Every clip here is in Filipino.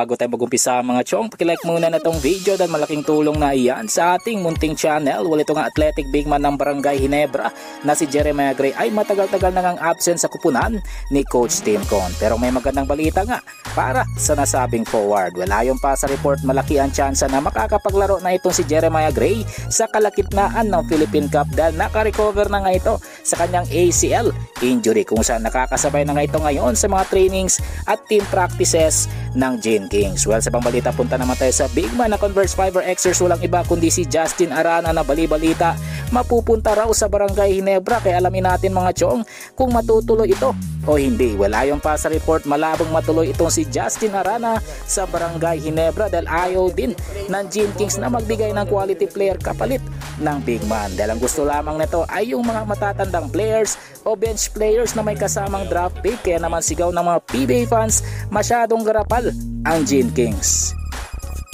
bago tayo mag-umpisa mga chong, pakilike muna na tong video dahil malaking tulong na iyan sa ating munting channel. Well, ito nga athletic big man ng Barangay Ginebra na si Jeremiah Gray ay matagal-tagal na ngang absent sa kupunan ni Coach Tim Con. Pero may magandang balita nga para sa nasabing forward. Well, ayon pa sa report, malaki ang tsansa na makakapaglaro na itong si Jeremiah Gray sa kalagitnaan ng Philippine Cup dahil naka-recover na nga ito sa kanyang ACL injury kung saan nakakasabay na nga ito ngayon sa mga trainings at team practices ng Gene Kings. Well, sa pangbalita, punta naman tayo sa big man na Converse Fiber Xers. Walang iba kundi si Justin Arana na bali-balita mapupunta raw sa Barangay Ginebra. Kaya alamin natin mga chong kung matutuloy ito o hindi. Well, ayon pa sa report, malabong matuloy itong si Justin Arana sa Barangay Ginebra dahil ayaw din ng Gene Kings na magbigay ng quality player kapalit ng big man. Dahil ang gusto lamang nito ay yung mga matatandang players o bench players na may kasamang draft pick. Kaya naman sigaw ng mga PBA fans, masyadong garapal ang Gene Kings.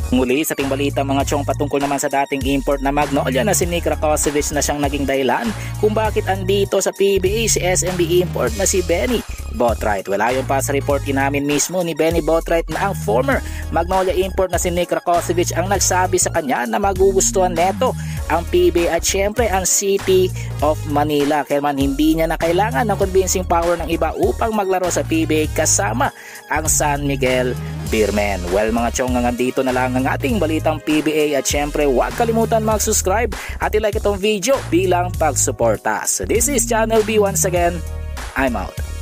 Muli sa ating balita mga chong, patungkol naman sa dating import na Magnolia na si Nick Rakocevic na siyang naging dahilan kung bakit andito sa PBA si SMB import na si Benny Boatwright. Well, ayon pa sa report, inamin mismo ni Benny Boatwright na ang former Magnolia import na si Nick Rakocevic ang nagsabi sa kanya na magugustuhan neto ang PBA at syempre ang City of Manila. Kaya man hindi niya na kailangan ng convincing power ng iba upang maglaro sa PBA kasama ang San Miguel Beermen. Well mga chong, hanggang dito na lang ang ating balitang PBA at syempre huwag kalimutan mag-subscribe at i-like itong video bilang pagsuporta. So this is Channel B once again. I'm out.